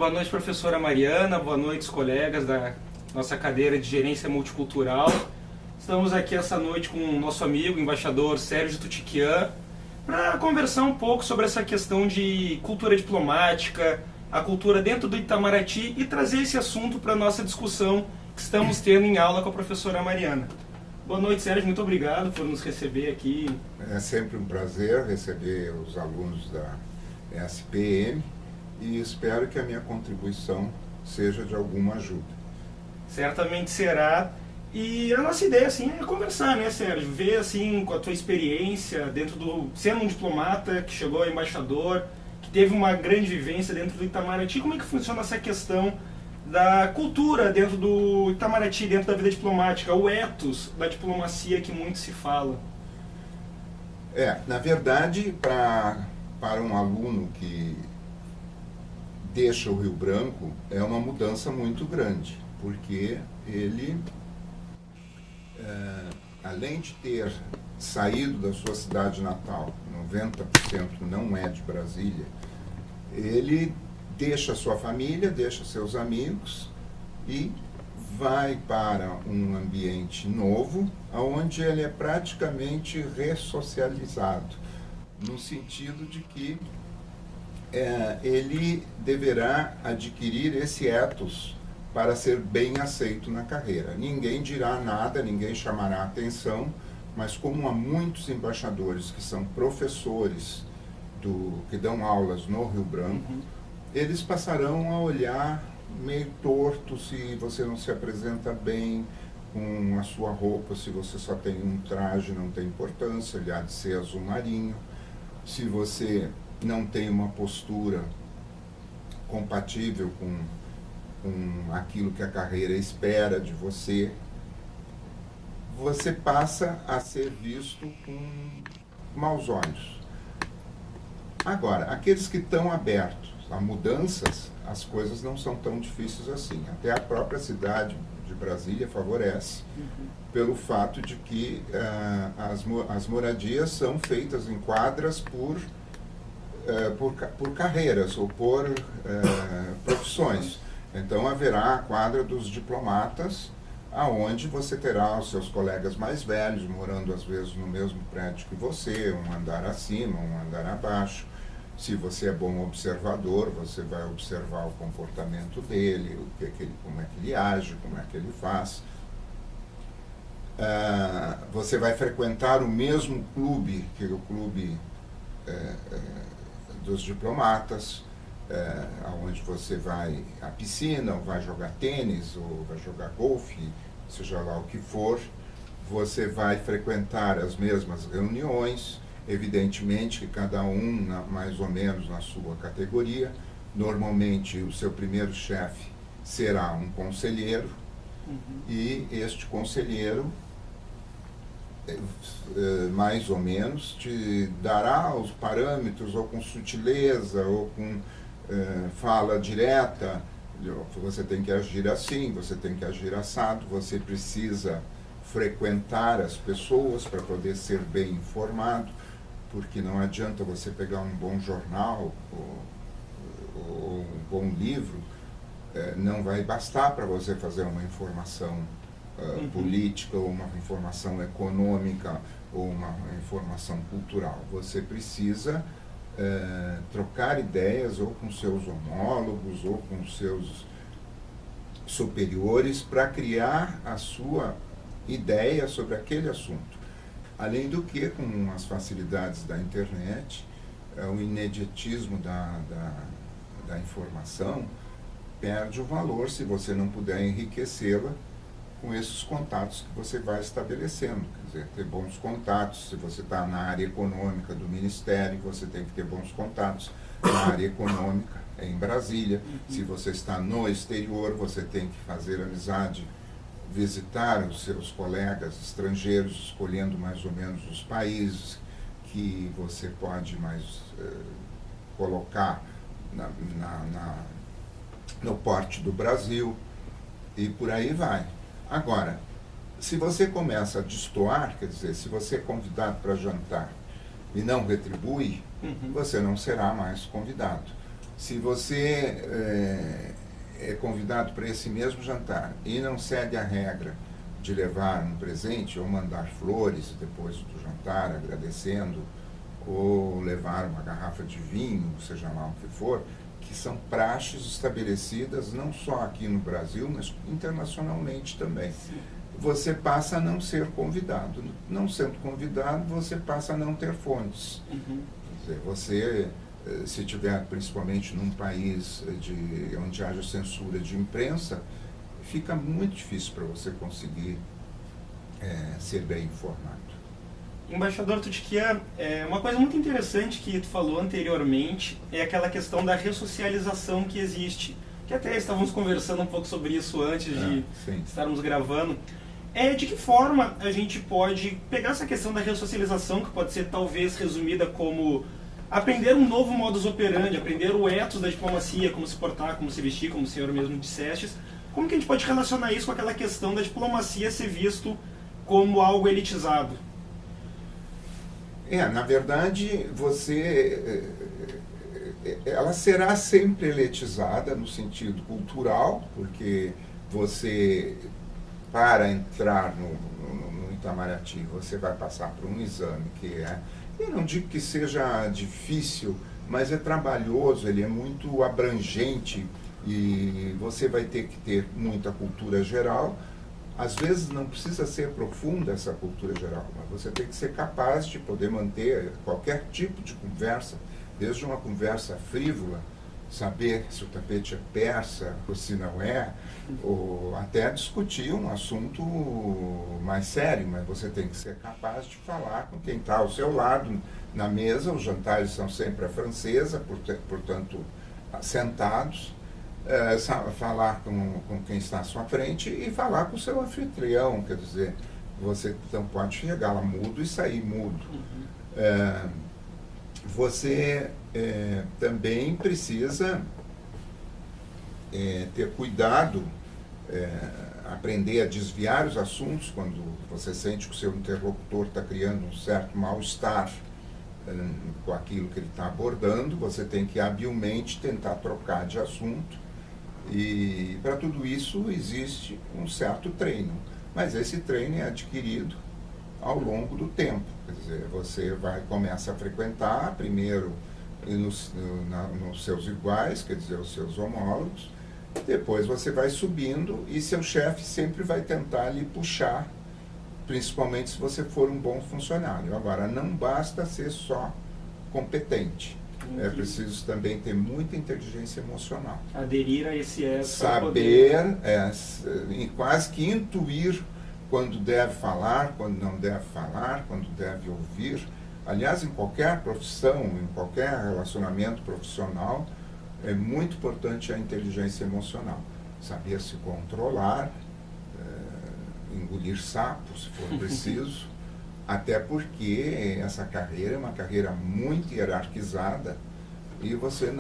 Boa noite, professora Mariana. Boa noite, colegas da nossa cadeira de Gerência Multicultural. Estamos aqui essa noite com o nosso amigo, embaixador Sérgio Tutiquian, para conversar um pouco sobre essa questão de cultura diplomática, a cultura dentro do Itamaraty e trazer esse assunto para a nossa discussão que estamos tendo em aula com a professora Mariana. Boa noite, Sérgio. Muito obrigado por nos receber aqui. É sempre um prazer receber os alunos da SPM e espero que a minha contribuição seja de alguma ajuda. Certamente será. E a nossa ideia, assim, é conversar, né, Sérgio? Ver, assim, com a tua experiência dentro do... Sendo um diplomata que chegou a embaixador, que teve uma grande vivência dentro do Itamaraty, como é que funciona essa questão da cultura dentro do Itamaraty, dentro da vida diplomática, o ethos da diplomacia que muito se fala? Na verdade, para um aluno que deixa o Rio Branco, é uma mudança muito grande, porque ele... além de ter saído da sua cidade natal, 90% não é de Brasília, ele deixa sua família, deixa seus amigos e vai para um ambiente novo, onde ele é praticamente ressocializado, no sentido de que ele deverá adquirir esse ethos para ser bem aceito na carreira. Ninguém dirá nada, ninguém chamará atenção, mas como há muitos embaixadores que são professores que dão aulas no Rio Branco, eles passarão a olhar meio torto se você não se apresenta bem com a sua roupa, se você só tem um traje, não tem importância, ele há de ser azul marinho, se você não tem uma postura compatível com aquilo que a carreira espera de você, você passa a ser visto com maus olhos. Agora, aqueles que estão abertos a mudanças, as coisas não são tão difíceis assim. Até a própria cidade de Brasília favorece, pelo fato de que as moradias são feitas em quadras por carreiras ou por profissões. Então haverá a quadra dos diplomatas, aonde você terá os seus colegas mais velhos, morando às vezes no mesmo prédio que você, um andar acima, um andar abaixo. Se você é bom observador, você vai observar o comportamento dele, como é que ele age, como é que ele faz. Você vai frequentar o mesmo clube, que é o clube dos diplomatas, onde você vai à piscina, ou vai jogar tênis, ou vai jogar golfe, seja lá o que for. Você vai frequentar as mesmas reuniões, evidentemente que cada um mais ou menos na sua categoria. Normalmente o seu primeiro chefe será um conselheiro, e este conselheiro mais ou menos te dará os parâmetros, ou com sutileza, ou com fala direta: você tem que agir assim, você tem que agir assado, você precisa frequentar as pessoas para poder ser bem informado, porque não adianta você pegar um bom jornal ou um bom livro, não vai bastar para você fazer uma informação política, ou uma informação econômica, ou uma informação cultural. Você precisa trocar ideias ou com seus homólogos ou com seus superiores para criar a sua ideia sobre aquele assunto. Além do que, com as facilidades da internet, o imediatismo da informação perde o valor se você não puder enriquecê-la com esses contatos que você vai estabelecendo. Quer dizer, ter bons contatos. Se você está na área econômica do Ministério, você tem que ter bons contatos na área econômica em Brasília. Se você está no exterior, você tem que fazer amizade, visitar os seus colegas estrangeiros, escolhendo mais ou menos os países que você pode mais colocar no porte do Brasil, e por aí vai. Agora, se você começa a destoar, quer dizer, se você é convidado para jantar e não retribui, você não será mais convidado. Se você convidado para esse mesmo jantar e não segue a regra de levar um presente ou mandar flores depois do jantar, agradecendo, ou levar uma garrafa de vinho, seja lá o que for, que são praxes estabelecidas não só aqui no Brasil, mas internacionalmente também. Sim. Você passa a não ser convidado. Não sendo convidado, você passa a não ter fontes. Uhum. Quer dizer, você, se tiver principalmente num país onde haja censura de imprensa, fica muito difícil para você conseguir ser bem informado. Embaixador Tutiquian, uma coisa muito interessante que tu falou anteriormente é aquela questão da ressocialização que existe, que até estávamos conversando um pouco sobre isso antes de estarmos gravando. De que forma a gente pode pegar essa questão da ressocialização, que pode ser talvez resumida como aprender um novo modus operandi, aprender o ethos da diplomacia, como se portar, como se vestir, como o senhor mesmo disseste. Como que a gente pode relacionar isso com aquela questão da diplomacia ser visto como algo elitizado? Na verdade, ela será sempre elitizada no sentido cultural, porque você, para entrar no Itamaraty, você vai passar por um exame que eu não digo que seja difícil, mas é trabalhoso, ele é muito abrangente e você vai ter que ter muita cultura geral. Às vezes não precisa ser profunda essa cultura geral, mas você tem que ser capaz de poder manter qualquer tipo de conversa, desde uma conversa frívola, saber se o tapete é persa ou se não é, ou até discutir um assunto mais sério, mas você tem que ser capaz de falar com quem está ao seu lado na mesa. Os jantares são sempre à francesa, portanto, sentados. Falar com quem está à sua frente e falar com o seu anfitrião, quer dizer, você não pode chegar lá mudo e sair mudo. Uhum. Você também precisa ter cuidado, aprender a desviar os assuntos quando você sente que o seu interlocutor está criando um certo mal-estar com aquilo que ele está abordando. Você tem que habilmente tentar trocar de assunto. E para tudo isso existe um certo treino, mas esse treino é adquirido ao longo do tempo. Quer dizer, você começa a frequentar primeiro nos seus iguais, quer dizer, os seus homólogos, depois você vai subindo e seu chefe sempre vai tentar lhe puxar, principalmente se você for um bom funcionário. Agora, não basta ser só competente. É preciso também ter muita inteligência emocional. Aderir a esse ethos. Saber, quase que intuir quando deve falar, quando não deve falar, quando deve ouvir. Aliás, em qualquer profissão, em qualquer relacionamento profissional, é muito importante a inteligência emocional. Saber se controlar, engolir sapo, se for preciso. Até porque essa carreira é uma carreira muito hierarquizada e você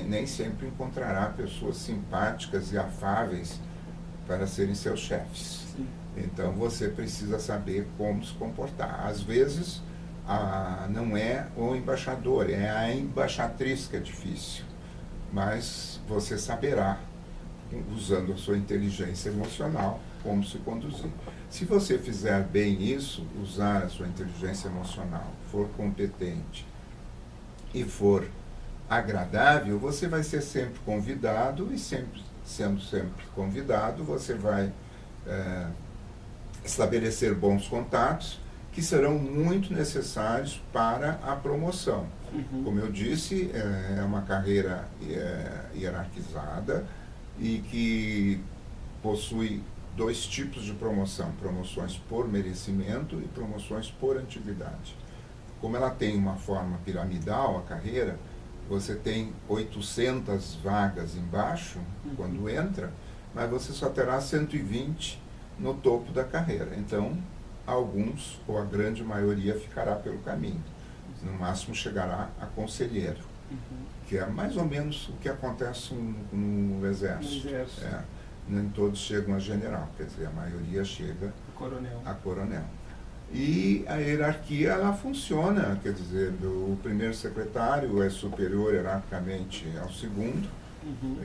nem sempre encontrará pessoas simpáticas e afáveis para serem seus chefes. Sim. Então você precisa saber como se comportar. Às vezes não é o embaixador, é a embaixatriz que é difícil, mas você saberá, usando a sua inteligência emocional, como se conduzir. Se você fizer bem isso, usar a sua inteligência emocional, for competente e for agradável, você vai ser sempre convidado e sendo sempre convidado, você vai estabelecer bons contatos que serão muito necessários para a promoção. Uhum. Como eu disse, é uma carreira hierarquizada e que possui dois tipos de promoção: promoções por merecimento e promoções por antiguidade. Como ela tem uma forma piramidal, a carreira, você tem 800 vagas embaixo, quando entra, mas você só terá 120 no topo da carreira. Então, alguns, ou a grande maioria, ficará pelo caminho. No máximo chegará a conselheiro, que é mais ou menos o que acontece no Exército. Nem todos chegam a general, quer dizer, a maioria chega a coronel. E a hierarquia, ela funciona, quer dizer, o primeiro secretário é superior hierarquicamente ao segundo,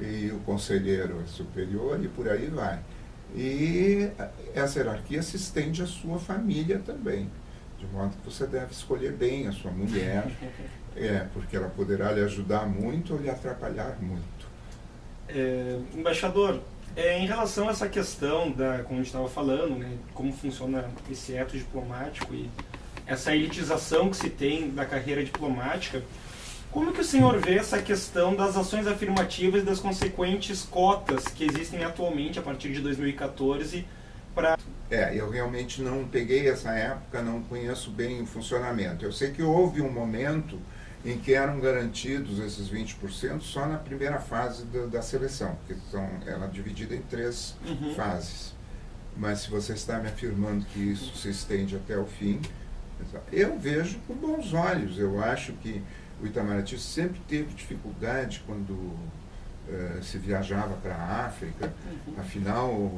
e o conselheiro é superior e por aí vai. E essa hierarquia se estende à sua família também, de modo que você deve escolher bem a sua mulher, porque ela poderá lhe ajudar muito ou lhe atrapalhar muito. Embaixador, em relação a essa questão, como a gente estava falando, né, como funciona esse ato diplomático e essa elitização que se tem da carreira diplomática, como que o senhor vê essa questão das ações afirmativas e das consequentes cotas que existem atualmente, a partir de 2014, para... Eu realmente não peguei essa época, não conheço bem o funcionamento. Eu sei que houve um momento em que eram garantidos esses 20% só na primeira fase da seleção, porque ela é dividida em 3 fases. Mas se você está me afirmando que isso se estende até o fim, eu vejo com bons olhos. Eu acho que o Itamaraty sempre teve dificuldade quando se viajava para a África. Afinal,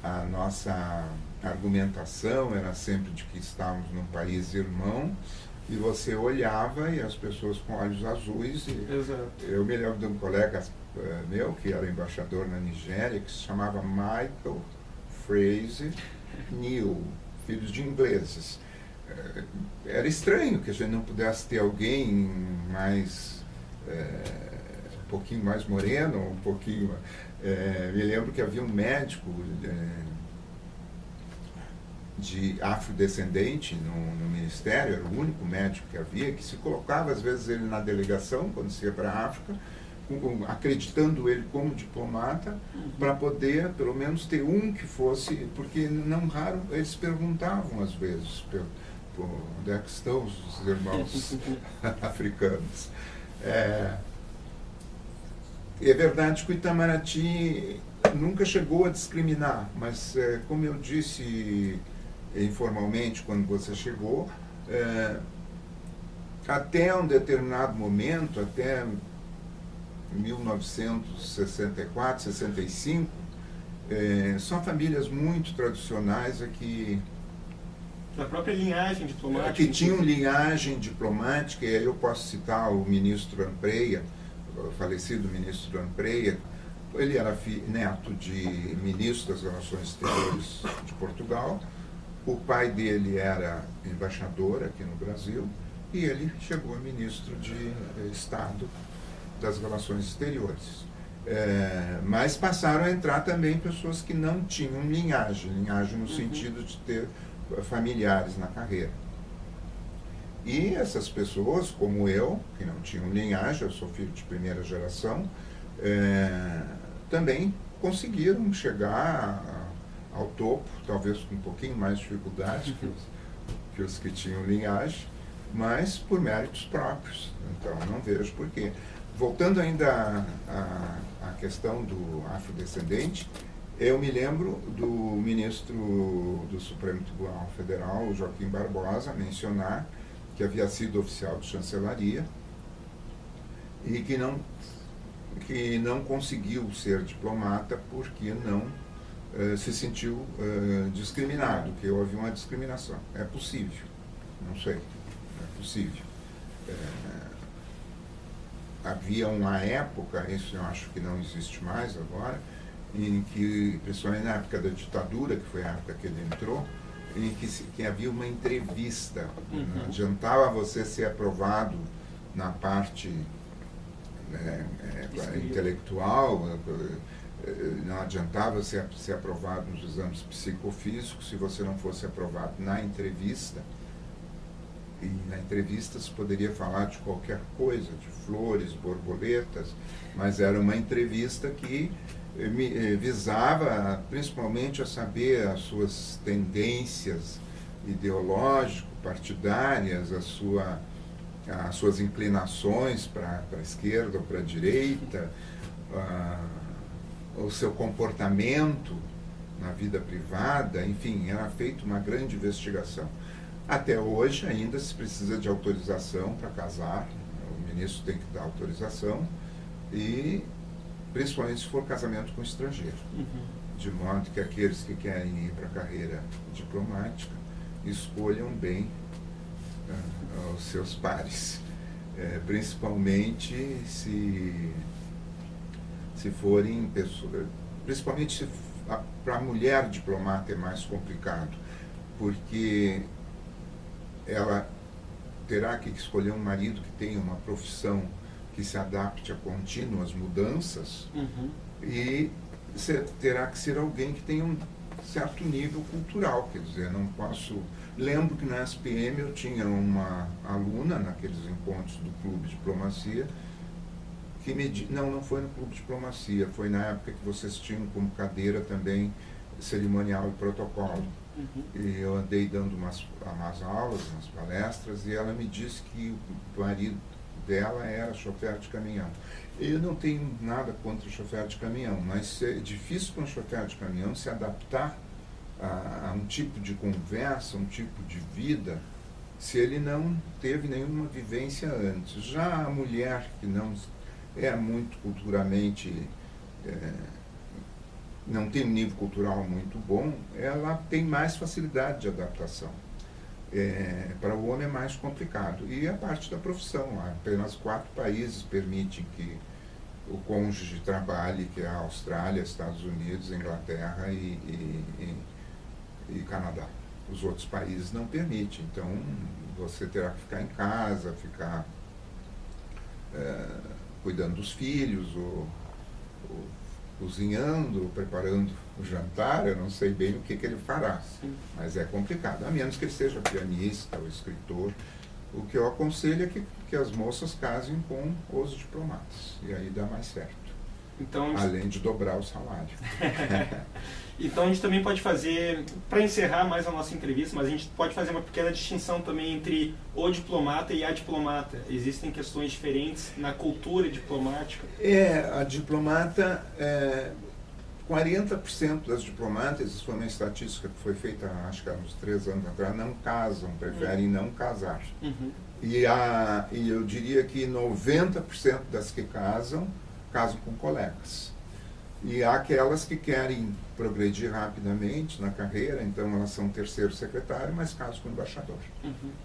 a nossa argumentação era sempre de que estávamos num país irmão, e você olhava e as pessoas com olhos azuis. Eu me lembro de um colega meu que era embaixador na Nigéria, que se chamava Michael Fraser Neal, filhos de ingleses. Era estranho que a gente não pudesse ter alguém mais um pouquinho mais moreno, um pouquinho... me lembro que havia um médico de afrodescendente no ministério, era o único médico que havia, que se colocava às vezes ele na delegação, quando se ia para a África, acreditando ele como diplomata, para poder pelo menos ter um que fosse, porque não raro eles perguntavam às vezes, onde é que estão os irmãos africanos. É verdade que o Itamaraty nunca chegou a discriminar, mas como eu disse informalmente quando você chegou, até um determinado momento, até 1964, 65, são famílias muito tradicionais aqui, da própria linhagem diplomática, que tinham linhagem diplomática. E aí eu posso citar o ministro Lampreia, o falecido ministro Lampreia. Ele era neto de ministro das Relações Exteriores de Portugal. O pai dele era embaixador aqui no Brasil e ele chegou a ministro de Estado das Relações Exteriores. Mas passaram a entrar também pessoas que não tinham linhagem no sentido de ter familiares na carreira. E essas pessoas, como eu, que não tinham linhagem, eu sou filho de primeira geração, também conseguiram chegar ao topo, talvez com um pouquinho mais de dificuldade que os que tinham linhagem, mas por méritos próprios. Então, não vejo por quê. Voltando ainda à questão do afrodescendente, eu me lembro do ministro do Supremo Tribunal Federal, Joaquim Barbosa, mencionar que havia sido oficial de chancelaria e que não conseguiu ser diplomata porque não se sentiu discriminado, que houve uma discriminação. É possível, não sei, é possível. Havia uma época, isso eu acho que não existe mais agora, em que, principalmente na época da ditadura, que foi a época que ele entrou, em que havia uma entrevista. Não adiantava você ser aprovado na parte intelectual, não adiantava você ser aprovado nos exames psicofísicos se você não fosse aprovado na entrevista. E na entrevista se poderia falar de qualquer coisa, de flores, borboletas, mas era uma entrevista que visava principalmente a saber as suas tendências ideológico-partidárias, as suas inclinações para a esquerda ou para a direita, o seu comportamento na vida privada, enfim, era feita uma grande investigação. Até hoje ainda se precisa de autorização para casar, o ministro tem que dar autorização, e principalmente se for casamento com estrangeiro. De modo que aqueles que querem ir para a carreira diplomática escolham bem os seus pares. principalmente se forem pessoas, principalmente se para a mulher diplomata é mais complicado, porque ela terá que escolher um marido que tenha uma profissão que se adapte a contínuas mudanças, e terá que ser alguém que tenha um certo nível cultural, quer dizer, não posso... Lembro que na SPM eu tinha uma aluna, naqueles encontros do Clube de Diplomacia, que não foi no Clube de Diplomacia, foi na época que vocês tinham como cadeira também cerimonial e protocolo. E eu andei dando umas aulas, umas palestras, e ela me disse que o marido dela era chofer de caminhão. Eu não tenho nada contra o chofer de caminhão, mas é difícil para um chofer de caminhão se adaptar a um tipo de conversa, um tipo de vida, se ele não teve nenhuma vivência antes. Já a mulher que não é muito culturalmente, não tem um nível cultural muito bom, ela tem mais facilidade de adaptação. Para o homem é mais complicado. E a parte da profissão, apenas 4 países permitem que o cônjuge trabalhe, que é a Austrália, Estados Unidos, Inglaterra e Canadá. Os outros países não permitem, então você terá que ficar em casa, ficar cuidando dos filhos, ou cozinhando, preparando o jantar. Eu não sei bem o que ele fará. Sim. Mas é complicado, a menos que ele seja pianista ou escritor. O que eu aconselho é que as moças casem com os diplomatas, e aí dá mais certo. Então, além de dobrar o salário. Então a gente também pode fazer, para encerrar mais a nossa entrevista, mas a gente pode fazer uma pequena distinção também entre o diplomata e a diplomata. Existem questões diferentes na cultura diplomática? A diplomata, 40% das diplomatas, isso foi uma estatística que foi feita, acho que há uns 3 anos atrás, não casam, preferem não casar. E eu diria que 90% das que casam com colegas. E há aquelas que querem progredir rapidamente na carreira, então elas são terceiro secretário, mas casam com o embaixador.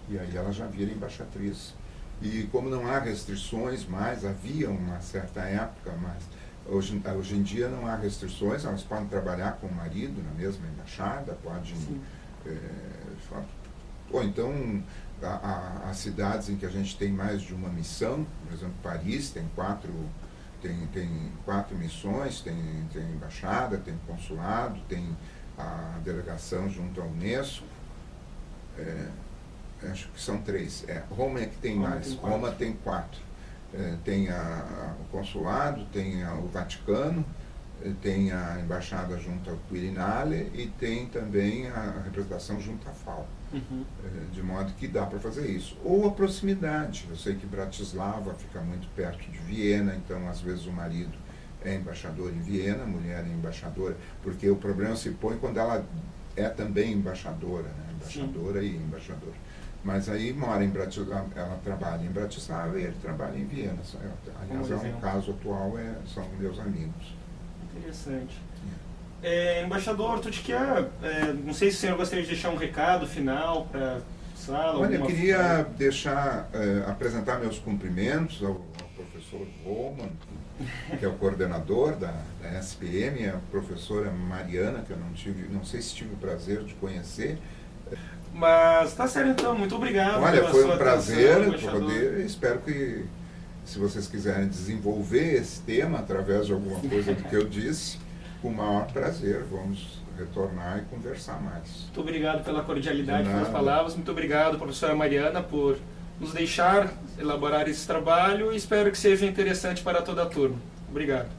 E aí ela já vira embaixatriz. E como não há restrições mais, havia uma certa época, mas hoje em dia não há restrições, elas podem trabalhar com o marido na mesma embaixada, podem... ou então, há cidades em que a gente tem mais de uma missão, por exemplo, Paris tem 4 missões, tem embaixada, tem consulado, tem a delegação junto à Unesco, acho que são 3. Roma é que tem mais, Roma tem 4. Tem o consulado, tem o Vaticano, tem a embaixada junto ao Quirinale e tem também a representação junto à FAO. De modo que dá para fazer isso. Ou a proximidade. Eu sei que Bratislava fica muito perto de Viena, então às vezes o marido é embaixador em Viena, a mulher é embaixadora, porque o problema se põe quando ela é também embaixadora, né? Embaixadora e embaixador. Mas aí mora em Bratislava, ela trabalha em Bratislava e ele trabalha em Viena. Aliás, um caso atual, são meus amigos. Interessante. Embaixador Tutquian, não sei se o senhor gostaria de deixar um recado final para a sala. Olha, eu queria apresentar meus cumprimentos ao professor Roman, que é o coordenador da SPM, a professora Mariana, que eu não sei se tive o prazer de conhecer. Mas tá certo então, muito obrigado. Olha, foi um prazer poder, espero que, se vocês quiserem desenvolver esse tema através de alguma coisa do que eu disse, com o maior prazer, vamos retornar e conversar mais. Muito obrigado pela cordialidade pelas palavras, muito obrigado, professora Mariana, por nos deixar elaborar esse trabalho, e espero que seja interessante para toda a turma. Obrigado.